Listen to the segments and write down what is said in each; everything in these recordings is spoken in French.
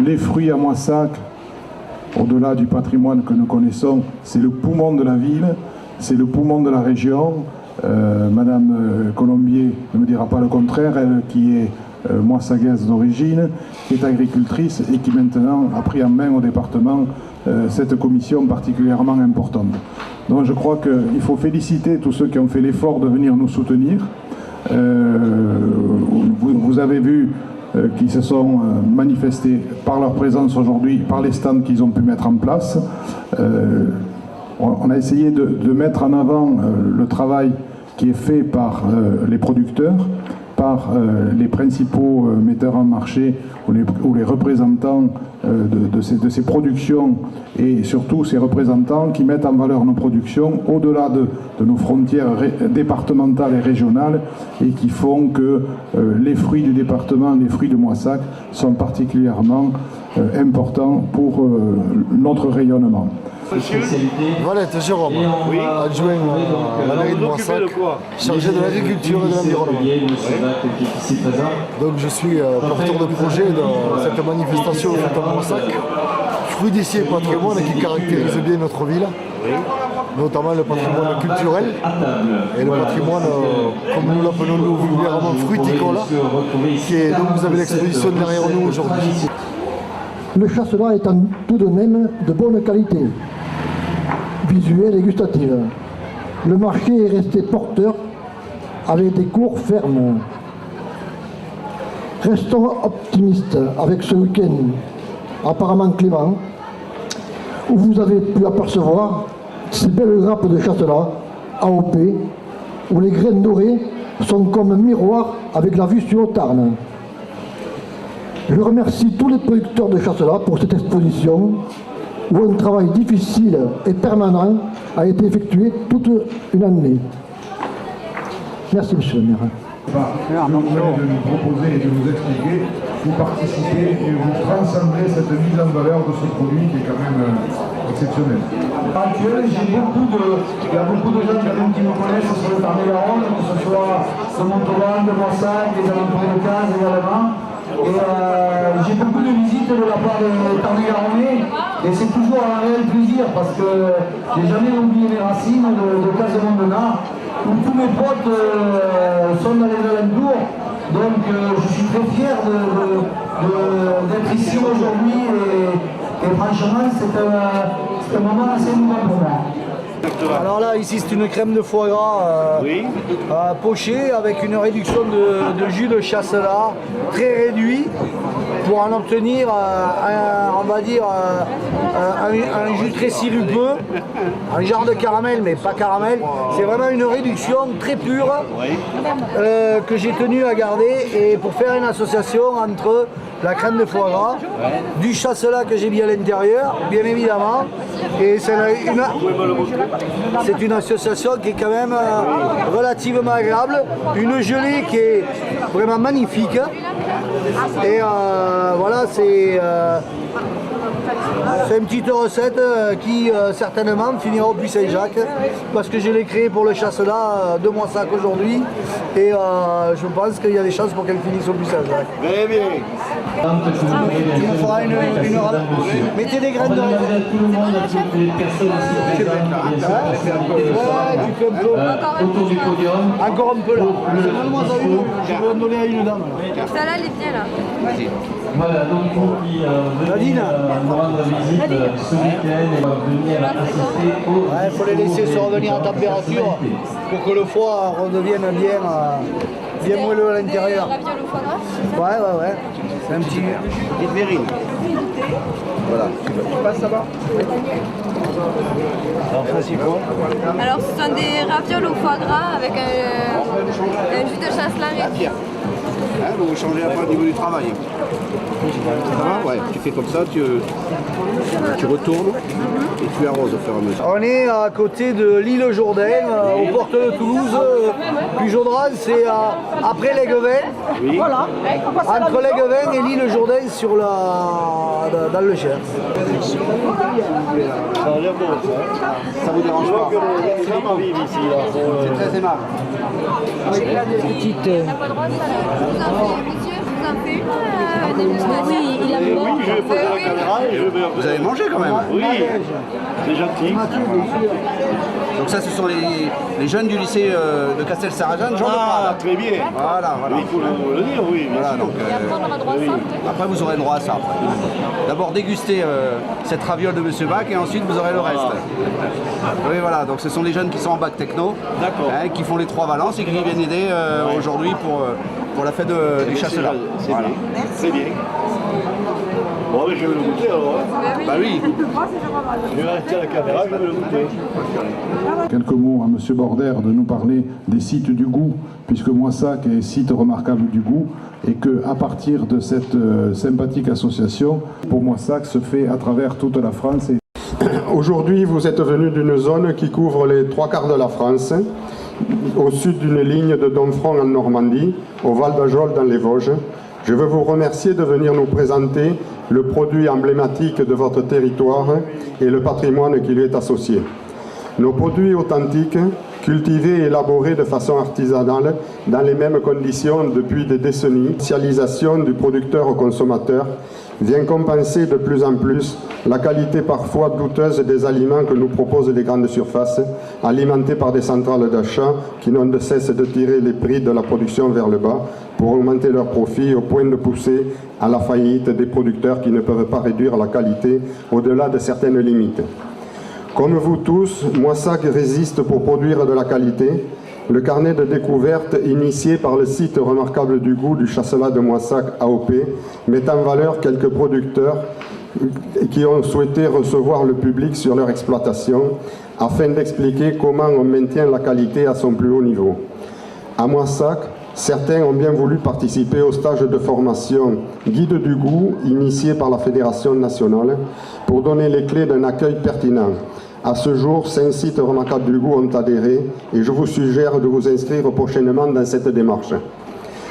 les fruits à Moissac, au-delà du patrimoine que nous connaissons, c'est le poumon de la ville, c'est le poumon de la région. Madame Colombier ne me dira pas le contraire, elle qui est moissagaise d'origine, qui est agricultrice et qui maintenant a pris en main au département cette commission particulièrement importante. Donc je crois qu'il faut féliciter tous ceux qui ont fait l'effort de venir nous soutenir. Vous avez vu qui se sont manifestés par leur présence aujourd'hui, par les stands qu'ils ont pu mettre en place. On a essayé de mettre en avant le travail qui est fait par les producteurs, par les principaux metteurs en marché ou les représentants de ces productions et surtout ces représentants qui mettent en valeur nos productions au-delà de nos frontières départementales et régionales et qui font que les fruits du département, les fruits de Moissac sont particulièrement importants pour notre rayonnement. Valette Jérôme, adjoint à la mairie de Moissac, chargé de l'agriculture et de l'environnement. Donc je suis porteur de projet de cette manifestation faite à Moissac, fruit d'ici et patrimoine qui caractérise bien notre ville, notamment le patrimoine culturel et le patrimoine, comme nous l'appelons vulgairement, fruiticole, dont vous avez l'exposition derrière nous aujourd'hui. Le chasselas est tout de même de bonne qualité, visuelle et gustative. Le marché est resté porteur avec des cours fermes. Restons optimistes avec ce week-end apparemment clément, où vous avez pu apercevoir ces belles grappes de chasselas AOP, où les graines dorées sont comme un miroir avec la vue sur le Tarn. Je remercie tous les producteurs de chasselas pour cette exposition où un travail difficile et permanent a été effectué toute une année. Merci, monsieur le maire. Vous venez de nous proposer et de nous expliquer, vous participez et vous transcendez cette mise en valeur de ce produit qui est quand même exceptionnel. Il y a beaucoup de gens qui me connaissent sur le Tarn-et-Garonne, que ce soit de Montauban, de Moissac, des alentours de Cazes également. Et j'ai beaucoup de visites de la part des Tarn-et-Garonnais et c'est toujours un réel plaisir parce que j'ai jamais oublié mes racines de Casamondena où tous mes potes sont dans les alentours. Donc je suis très fier d'être ici aujourd'hui et franchement c'est un moment assez émouvant pour moi. Alors là, ici c'est une crème de foie gras pochée avec une réduction de jus de chasselas très réduit pour en obtenir on va dire un jus très sirupeux, un genre de caramel mais pas caramel. C'est vraiment une réduction très pure que j'ai tenu à garder et pour faire une association entre la crème de foie gras, du chasselas que j'ai mis à l'intérieur, bien évidemment, et c'est une association qui est quand même relativement agréable, une gelée qui est vraiment magnifique, et voilà, c'est une petite recette qui certainement finira au Puy-Saint-Jacques parce que je l'ai créée pour le chasselas de Moissac aujourd'hui et je pense qu'il y a des chances pour qu'elle finisse au Puy-Saint-Jacques. Très bien. Tu me feras une mettez des graines de raisin. Autour du podium. Encore un peu là. Donne-moi ça une. Je vais en donner à une dame. Ça là, elle est bien là. Voilà, donc pour qui venir nous rendre visite ce week-end et venir assister au... Il faut les laisser se revenir à température pour que le foie redevienne bien moelleux à l'intérieur. Ravioles au foie gras. Ouais. C'est un petit... Petite mérine. Voilà. Tu passes ça-bas? Alors ça c'est quoi? Alors ce sont des ravioles au foie gras avec un jus de chasselas réduit. Vous changez un peu au niveau du travail. Ça va? Ouais, tu fais comme ça, tu retournes et tu arroses au fur et à mesure. On est à côté de l'île Jourdain, aux portes de Toulouse. Puis Jaudran, c'est après l'Aigueven. Oui. Voilà. Entre l'Aigueven et l'île Jourdain dans le Gers. Ça a l'air bon ça. Ça vous dérange pas? C'est pas vivre ici là. C'est très aimable. Avec là des petites... T'as pas le droit de ça là. Vous en voulez, monsieur? Vous en fait une dégustation. Oui, il a Oui, je vais poser la caméra et je vais... Vous avez mangé quand même? Oui, c'est gentil. Donc ça, ce sont les jeunes du lycée de Castel-Sarrazin, Jean de Ah, Prades. très bien. Voilà, voilà. Il faut le dire, oui. Bien Voilà, sûr. donc, Et après, on aura droit à ça. après, vous aurez le droit à ça. D'abord, déguster cette raviole de Monsieur Bach et ensuite, vous aurez le reste. Oui, voilà. Donc, ce sont les jeunes qui sont en bac techno, qui font les 3 valences et qui viennent aider aujourd'hui pour la fête du Chasselas. C'est Voilà. bien. Très bien. Bon, mais je vais le goûter alors. Hein. Bah oui. Je vais rester à la caméra, je vais le goûter. Quelques mots à M. Border de nous parler des sites du goût, puisque Moissac est site remarquable du goût, et qu'à partir de cette sympathique association, pour Moissac se fait à travers toute la France. Aujourd'hui, vous êtes venu d'une zone qui couvre les 3/4 de la France, au sud d'une ligne de Domfront en Normandie, au Val d'Ajol dans les Vosges. Je veux vous remercier de venir nous présenter le produit emblématique de votre territoire et le patrimoine qui lui est associé. Nos produits authentiques, cultivés et élaborés de façon artisanale dans les mêmes conditions depuis des décennies, spécialisation du producteur au consommateur, vient compenser de plus en plus la qualité parfois douteuse des aliments que nous proposent les grandes surfaces, alimentés par des centrales d'achat qui n'ont de cesse de tirer les prix de la production vers le bas pour augmenter leurs profits au point de pousser à la faillite des producteurs qui ne peuvent pas réduire la qualité au-delà de certaines limites. Comme vous tous, Moissac résiste pour produire de la qualité. Le carnet de découverte initié par le site remarquable du goût du Chasselas de Moissac AOP met en valeur quelques producteurs qui ont souhaité recevoir le public sur leur exploitation afin d'expliquer comment on maintient la qualité à son plus haut niveau. À Moissac, certains ont bien voulu participer au stage de formation Guide du goût initié par la Fédération nationale pour donner les clés d'un accueil pertinent. À ce jour, 5 sites remarquables du goût ont adhéré et je vous suggère de vous inscrire prochainement dans cette démarche.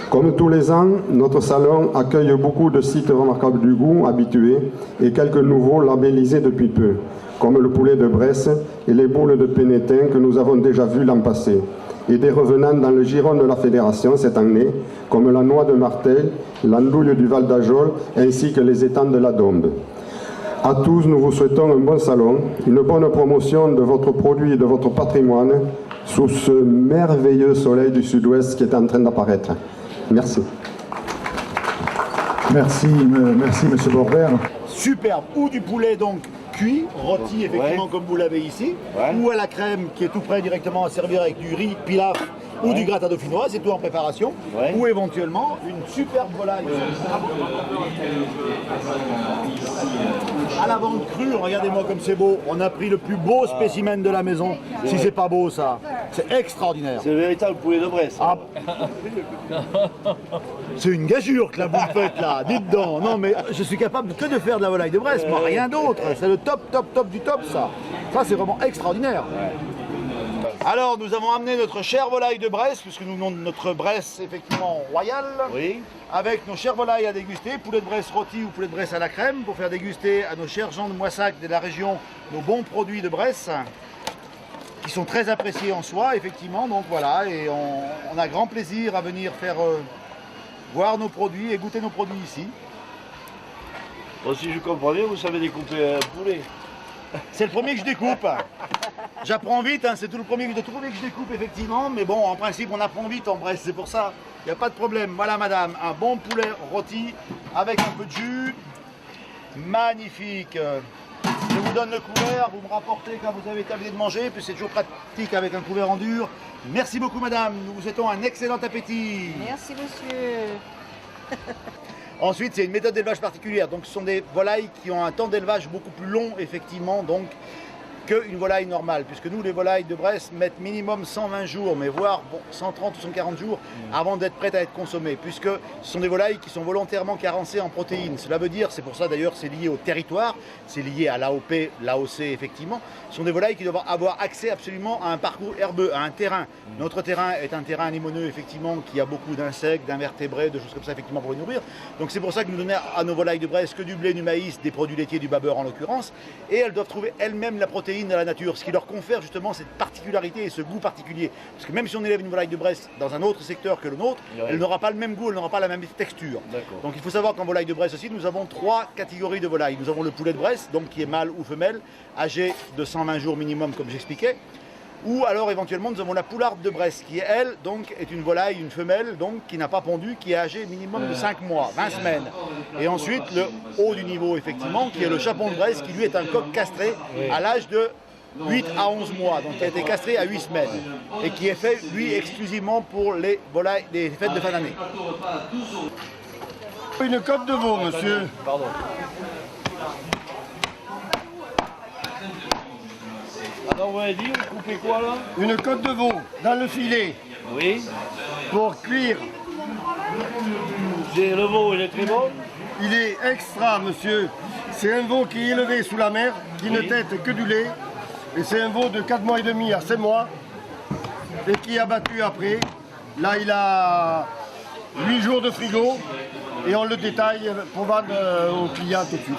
Comme tous les ans, notre salon accueille beaucoup de sites remarquables du goût habitués et quelques nouveaux labellisés depuis peu, comme le poulet de Bresse et les boules de Pénétin que nous avons déjà vus l'an passé, et des revenants dans le giron de la Fédération cette année, comme la noix de Martel, l'andouille du Val d'Ajol ainsi que les étangs de la Dombe. À tous, nous vous souhaitons un bon salon, une bonne promotion de votre produit et de votre patrimoine sous ce merveilleux soleil du sud-ouest qui est en train d'apparaître. Merci. Merci M. Border. Superbe, ou du poulet donc cuit, rôti effectivement comme vous l'avez ici, ou à la crème qui est tout prêt directement à servir avec du riz, pilaf ou du gratin dauphinois, c'est tout en préparation, ou éventuellement une superbe volaille. À la vente crue, regardez-moi comme c'est beau, on a pris le plus beau spécimen de la maison, si c'est pas beau ça, c'est extraordinaire. C'est le véritable poulet de Bresse. Ah. C'est une gageure que la vous faites là, dites donc. Non mais je suis capable que de faire de la volaille de Bresse, moi rien d'autre. C'est le top du top ça. Ça c'est vraiment extraordinaire. Alors nous avons amené notre chère volaille de Bresse, puisque nous venons de notre Bresse effectivement royale. Oui. Avec nos chères volailles à déguster, poulet de Bresse rôti ou poulet de Bresse à la crème, pour faire déguster à nos chers gens de Moissac de la région nos bons produits de Bresse, qui sont très appréciés en soi, effectivement. Donc voilà, et on a grand plaisir à venir faire voir nos produits et goûter nos produits ici. Bon, si je comprends bien, vous savez découper un poulet. C'est le premier que je découpe. J'apprends vite, hein, c'est tout le premier que je découpe effectivement, mais bon, en principe on apprend vite en Bresse, c'est pour ça, il n'y a pas de problème. Voilà madame, un bon poulet rôti avec un peu de jus, magnifique. Je vous donne le couvert, vous me rapportez quand vous avez terminé de manger, puis c'est toujours pratique avec un couvert en dur. Merci beaucoup madame, nous vous souhaitons un excellent appétit. Merci monsieur. Ensuite, c'est une méthode d'élevage particulière. Donc, ce sont des volailles qui ont un temps d'élevage beaucoup plus long, effectivement, donc, qu'une volaille normale. Puisque nous, les volailles de Bresse mettent minimum 120 jours, mais voire 130 ou 140 jours avant d'être prêtes à être consommées. Puisque ce sont des volailles qui sont volontairement carencées en protéines. Cela veut dire, c'est pour ça d'ailleurs, c'est lié au territoire, c'est lié à l'AOP, l'AOC, effectivement. Ce sont des volailles qui doivent avoir accès absolument à un parcours herbeux, à un terrain. Notre terrain est un terrain limoneux, effectivement, qui a beaucoup d'insectes, d'invertébrés, de choses comme ça, effectivement, pour les nourrir. Donc c'est pour ça que nous donnons à nos volailles de Bresse que du blé, du maïs, des produits laitiers, du babeur en l'occurrence. Et elles doivent trouver elles-mêmes la protéine protéines de la nature, ce qui leur confère justement cette particularité et ce goût particulier. Parce que même si on élève une volaille de Bresse dans un autre secteur que le nôtre, elle n'aura pas le même goût, elle n'aura pas la même texture. Donc il faut savoir qu'en volaille de Bresse aussi, nous avons 3 catégories de volailles. Nous avons le poulet de Bresse, donc qui est mâle ou femelle, âgé de 120 jours minimum comme j'expliquais. Ou alors éventuellement nous avons la poularde de Bresse qui elle donc est une volaille, une femelle donc qui n'a pas pondu, qui est âgée minimum de 5 mois, 20 semaines. Et ensuite le haut du niveau effectivement qui est le chapon de Bresse qui lui est un coq castré à l'âge de 8 à 11 mois, donc qui a été castré à 8 semaines et qui est fait lui exclusivement pour les volailles des fêtes de fin d'année. Une côte de veau, monsieur. Pardon. Alors vous avez dit, vous coupez quoi là? Une côte de veau dans le filet. Oui. Pour cuire. Le veau, il est très bon? Il est extra, monsieur. C'est un veau qui est élevé sous la mer, qui ne tète que du lait. Et c'est un veau de 4 mois et demi à 5 mois. Et qui est abattu après. Là, il a 8 jours de frigo. Et on le détaille pour vendre aux clients tout de suite.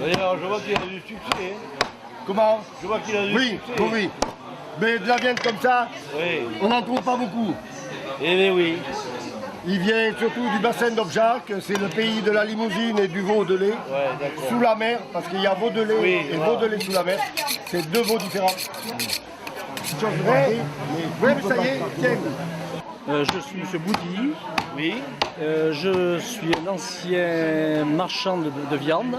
D'ailleurs, je vois qu'il a du succès. Comment? Je vois qu'il a du succès. Oui, oui. Mais de la viande comme ça, on n'en trouve pas beaucoup. Eh bien oui. Il vient surtout du bassin d'Objac, c'est le pays de la limousine et du veau de lait, sous la mer, parce qu'il y a veau de lait et veau de lait sous la mer. C'est 2 veaux différents. Oui, ça y est, tiens. Je suis M. Boudy. Oui. Je suis un ancien marchand de viande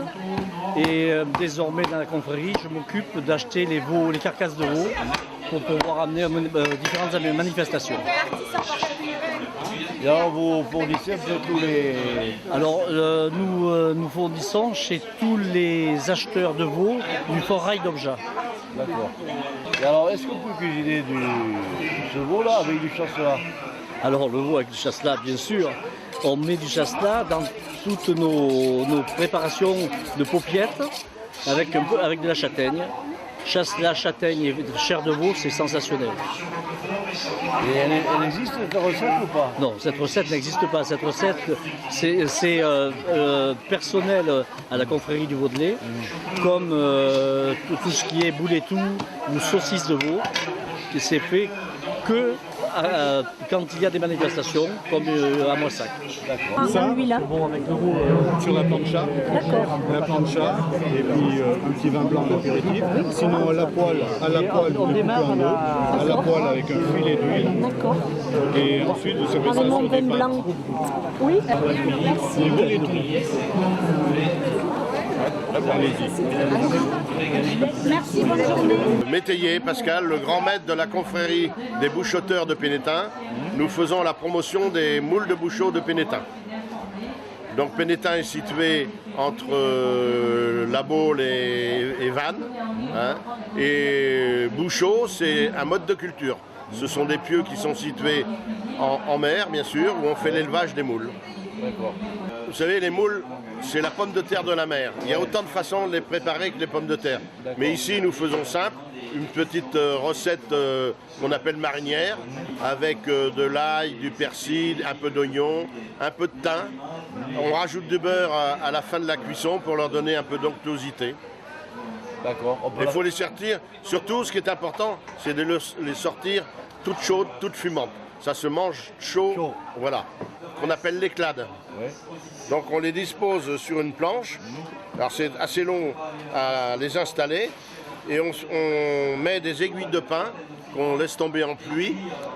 et désormais dans la confrérie, je m'occupe d'acheter les veaux, les carcasses de veaux pour pouvoir amener différentes manifestations. Et alors vous fournissez un peu tous les... Alors nous fournissons chez tous les acheteurs de veaux du Fort Rail d'Obja. D'accord. Et alors est-ce que vous pouvez cuisiner ce veau là avec du chasselas? Alors le veau avec du chasselas, bien sûr. On met du chasselas dans toutes nos préparations de paupiètes avec de la châtaigne. Chasselas, châtaigne et chair de veau, c'est sensationnel. Et elle existe cette recette ou pas? Non, cette recette n'existe pas. Cette recette, c'est personnel à la confrérie du veau de lait, comme tout ce qui est bouletou ou saucisse de veau, qui s'est fait que quand il y a des manifestations, comme à Moissac. Ça, bon, avec le veau sur la plancha, la plancha, et puis un petit vin blanc d'apéritif. Sinon à la poêle, on démarre à la poêle avec un filet d'huile. Et ensuite vous servez ça sur des pâtes. Oui. Et vous les tout. Merci, bonne journée. Métayer Pascal, le grand maître de la confrérie des bouchoteurs de Pénétin, nous faisons la promotion des moules de bouchot de Pénétin. Donc Pénétin est situé entre La Baule et Vannes. Hein, et Bouchot, c'est un mode de culture. Ce sont des pieux qui sont situés en mer, bien sûr, où on fait l'élevage des moules. Vous savez, les moules, c'est la pomme de terre de la mer. Il y a autant de façons de les préparer que les pommes de terre. Mais ici, nous faisons simple, une petite recette qu'on appelle marinière, avec de l'ail, du persil, un peu d'oignon, un peu de thym. On rajoute du beurre à la fin de la cuisson pour leur donner un peu d'onctuosité. D'accord. Il faut les sortir. Surtout, ce qui est important, c'est de les sortir toutes chaudes, toutes fumantes. Ça se mange chaud. Voilà. Qu'on appelle l'éclade. Ouais. Donc on les dispose sur une planche. Alors c'est assez long à les installer. Et on met des aiguilles de pin qu'on laisse tomber en pluie.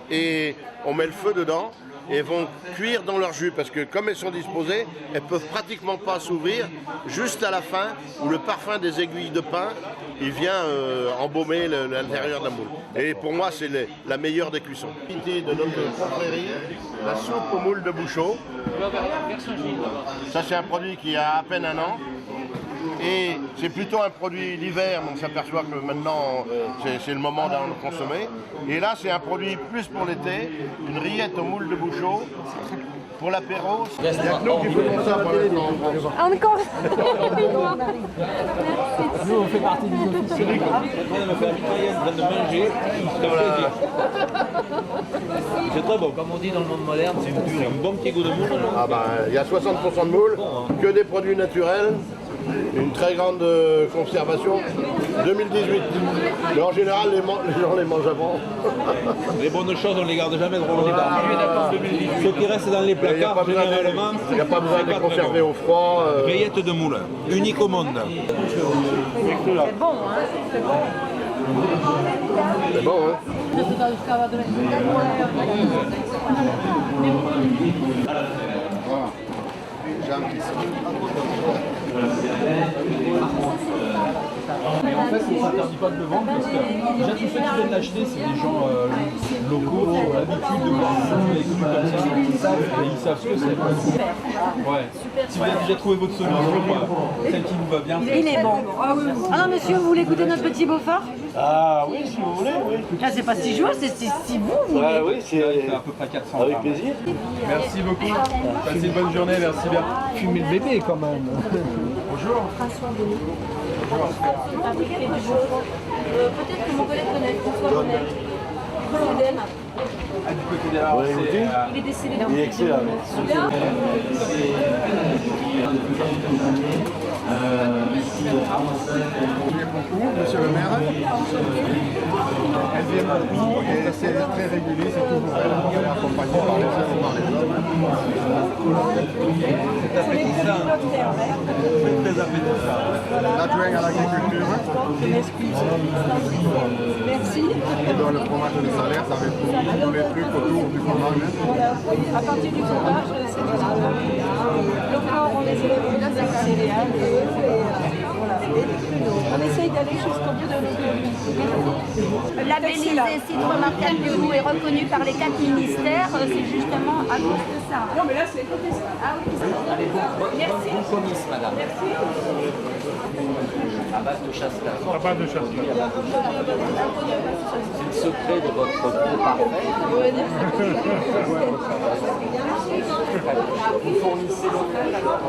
Et on met le feu dedans. Et vont cuire dans leur jus. Parce que comme elles sont disposées, elles ne peuvent pratiquement pas s'ouvrir. Juste à la fin, où le parfum des aiguilles de pin, il vient embaumer l'intérieur de la moule. Et pour moi, c'est la meilleure des cuissons. De notre confrérie, la soupe aux moules de Bouchot. Ça, c'est un produit qui a à peine 1 an. Et c'est plutôt un produit l'hiver, mais on s'aperçoit que maintenant, c'est le moment d'en consommer. Et là, c'est un produit plus pour l'été, une rillette aux moules de Bouchot. Pour l'apéro, il y a que nous qui faisons ça pour l'instant en France. Encore. Nous, on fait partie des officiers. On a fait la mitraillette, on vient de manger. C'est très bon. Comme on dit dans le monde moderne, c'est un bon petit goût de moule. Ah ben, il y a 60% de moules, que des produits naturels. une très grande conservation. 2018. Mais en général, les gens les mangent avant. Les bonnes choses, on ne les garde jamais trop longtemps. Ce qui reste dans les placards, généralement, il n'y a pas besoin de les conserver au froid. Rillettes de moule, unique au monde. C'est bon, hein? C'est bon. C'est bon, hein? Mais en fait, on ne s'interdit pas de le vendre parce que déjà tous ceux qui viennent l'acheter, c'est des gens locaux qui ont l'habitude de voir des trucs comme ça. Ils savent ce que c'est. Ouais. Si vous avez déjà trouvé votre solution, celle qui vous va bien. Il est bon. Ah non, monsieur, vous voulez goûter notre petit beaufort? Ah oui, si vous voulez, oui. Là, c'est pas 6 jours, c'est si vous voulez. Ah oui, c'est à peu près 400. Avec plaisir. Merci beaucoup. Passez une bonne journée, merci bien. Fumez le bébé quand même. Bonjour. Peut-être que mon collègue connaît François Bonnet. Du côté derrière, Il est décédé dans Il est excellent. Monsieur le maire, elle vient beaucoup et c'est très régulier, c'est toujours elle est accompagnée par les uns ou par les autres. C'est appétissant. C'est très appétissant. L'adjoint à l'agriculture. Merci. Et dans le fromage de salaire, ça fait tous les trucs autour du fromage. À partir du fromage, c'est tout ça. Le corps, on les élève au milieu des céréales. Voilà. On essaye d'aller jusqu'au bout de notre. Labellisé site remarquable de goût et reconnu par les 4 ministères, c'est justement à cause de ça. Non, mais là, c'est côté ça. Ah oui, merci. Bon comice, madame. Merci. À base de chasse-là. À base de chasse-là. C'est le secret de votre goût parfait. Vous fournissez local alors?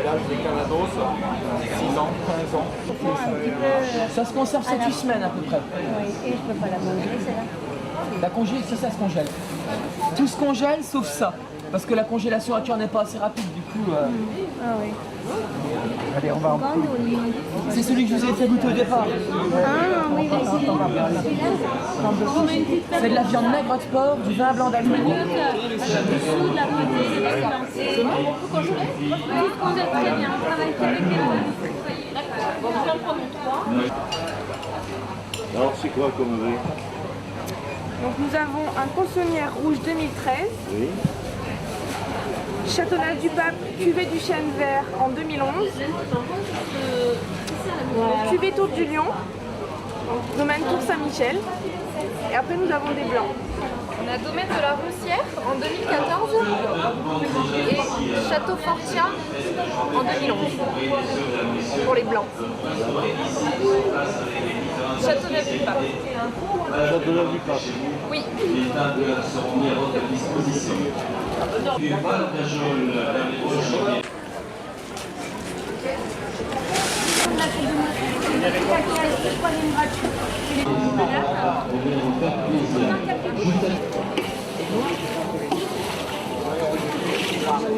L'âge des Canados, 6 ans, 15 ans. Ça se conserve 7-8 semaines à peu près. Oui, et je peux pas la manger, celle-là. La congélation, ça se congèle. Tout se congèle sauf ça. Parce que la congélation à cœur n'est pas assez rapide, du coup. Ah oui. Allez, on va en C'est celui que je vous ai fait goûter au départ. Ah oui, C'est de la viande maigre de porc, du vin blanc d'Allemagne. Dessous de la beauté, c'est bon, on peut congeler. Oui, on congèle très bien, on travaille qu'avec les voyages. D'accord, bon, nous en prenons 3. Alors c'est quoi comme vin? Donc nous avons un Consommère rouge 2013. Oui. Châteauneuf du Pape, cuvée du chêne vert en 2011. Cuvée Tour du Lion, domaine Tour Saint-Michel. Et après nous avons des blancs. On a domaine de la Roussière en 2014 et Château Fortien en 2011 pour les blancs. Châteauneuf du Pape. Châteauneuf du Pape. Oui.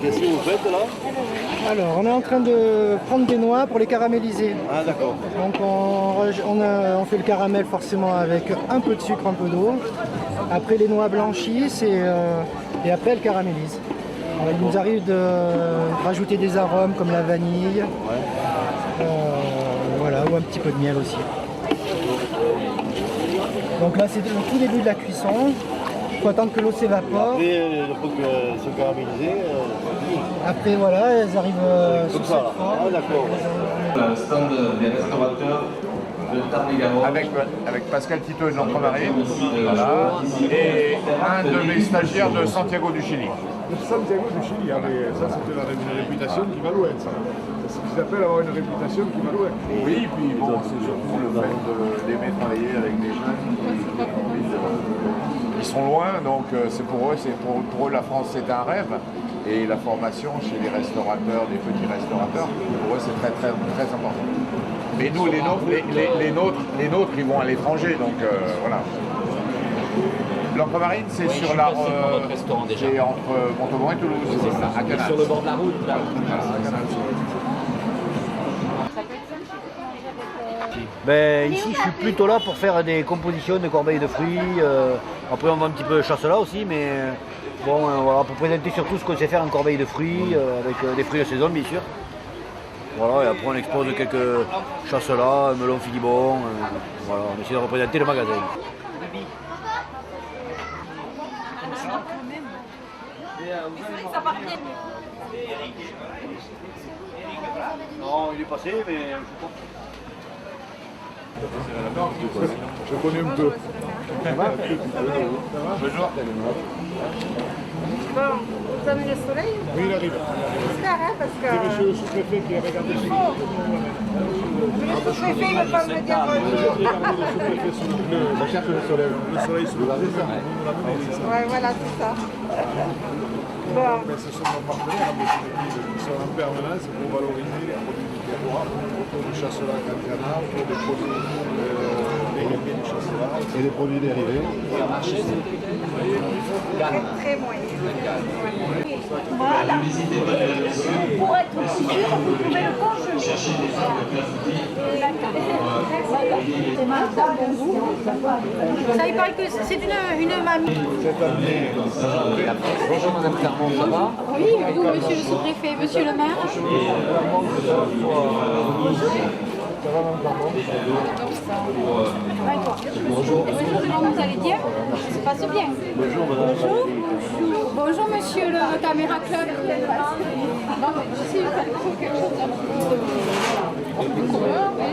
Qu'est-ce que vous faites là? Alors, on est en train de prendre des noix pour les caraméliser. Ah d'accord. Donc on fait le caramel forcément avec un peu de sucre, un peu d'eau. Après les noix blanchissent et après elles caramélisent. Alors, il nous arrive de rajouter des arômes comme la vanille, voilà, ou un petit peu de miel aussi. Donc là c'est le tout début de la cuisson. Il faut attendre que l'eau s'évapore. Après, il faut que se caraméliser. Après voilà, elles arrivent sous cette forme. Ah d'accord. Le stand des restaurateurs de Tarn-et-Garonne. Avec Pascal Tito de l'Entremarine, voilà, et un de mes stagiaires de Santiago du Chili. Santiago du Chili, ça c'était une réputation qui va loin, ça. C'est ce qu'ils appellent avoir une réputation qui va loin. Oui, puis bon, c'est surtout le fait d'aimer travailler avec des jeunes qui sont loin, donc c'est pour eux la France c'est un rêve. Et la formation chez les restaurateurs, les petits restaurateurs, pour eux c'est très très très important. Mais nous, les nôtres, ils vont à l'étranger, donc voilà. L'Encre-Marine, c'est sur la c'est entre Montauban et Toulouse. C'est ça, à Canal. Sur le bord de la route, là. Ben, ici, je suis plutôt là pour faire des compositions de corbeilles de fruits. Après, on va un petit peu chasse là aussi, mais bon, voilà, pour présenter surtout ce qu'on sait faire en corbeille de fruits, avec des fruits de saison, bien sûr. Voilà, et après, on expose quelques chasses là, melon filibon. Voilà, on essaie de représenter le magasin. Non, il est passé, mais je sais pas. Je connais un peu. Bon, vous amenez le soleil? Oui, il arrive. J'espère, hein, parce que... C'est monsieur le sous-préfet qui a regardé ce Le sous-préfet, il ne veut pas me dire bonjour. On cherche le soleil sous le Ouais, voilà, c'est ça. Bon. Mais ce sont nos partenaires qui sont en permanence pour valoriser les produits du terroir autour du chasselas Cancana, autour des produits dérivés du chasselas et des produits dérivés. Très moyen. Voilà. Pour être sûr, vous pouvez le congeler. Ça, il paraît que c'est une mamie. Bonjour Madame Clermont, ça va? Oui, vous, monsieur le sous-préfet, monsieur le maire. Bonjour. Comment vous allez dire? Ça se passe bien. Bonjour Madame. Bonjour. Bonjour monsieur le caméra club. Non, mais je sais, il faut quelque chose d'un peu commun, mais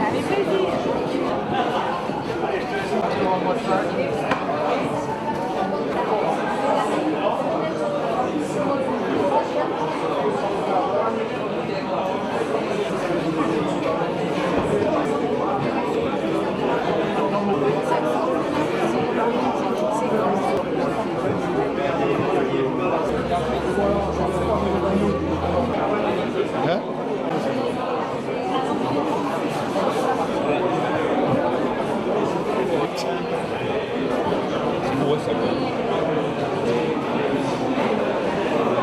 avec plaisir.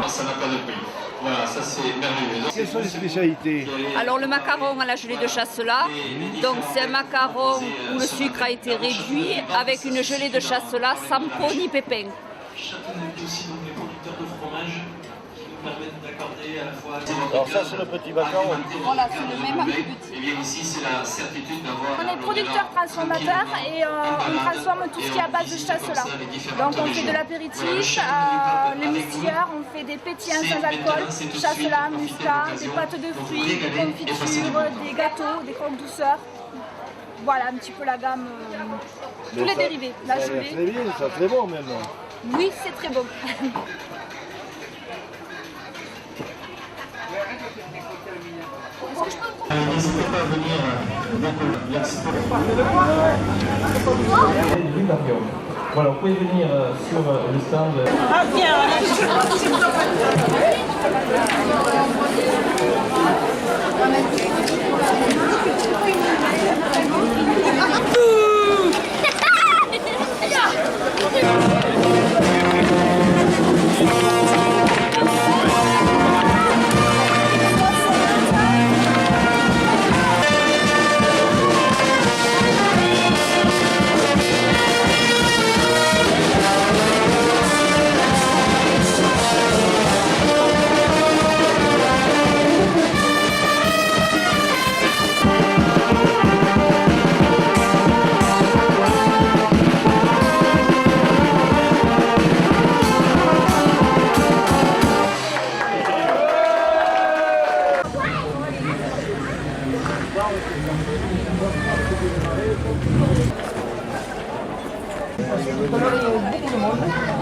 Ça n'a pas de prix. Voilà, ça c'est merveilleux. Quelles sont les spécialités? Alors le macaron à la gelée de chasselas, donc c'est un macaron où le sucre a été réduit avec une gelée de chasselas sans peau ni pépins. Châteauneuf aussi, donc les producteurs de fromage qui nous permettent d'accorder à la fois... Alors ça c'est le petit macaron. Voilà, c'est le même un plus petit. Et bien ici c'est la certitude d'avoir... On est producteurs transformateurs et on transforme tout ce qui est à base de chasselas. Donc on fait de l'apéritif, les moustillères, on fait des pétillants sans alcool, chasselas, muscat, des pâtes de fruits, des confitures, des gâteaux, des croque-douceurs. Voilà un petit peu la gamme, tous les dérivés. La gelée. Très bien, ça très bon même. Oui, c'est très bon. N'hésitez pas à venir l'expo. Voilà, vous pouvez venir sur le stand. Ah bien.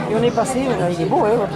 Et on est passé, il est beau, hein,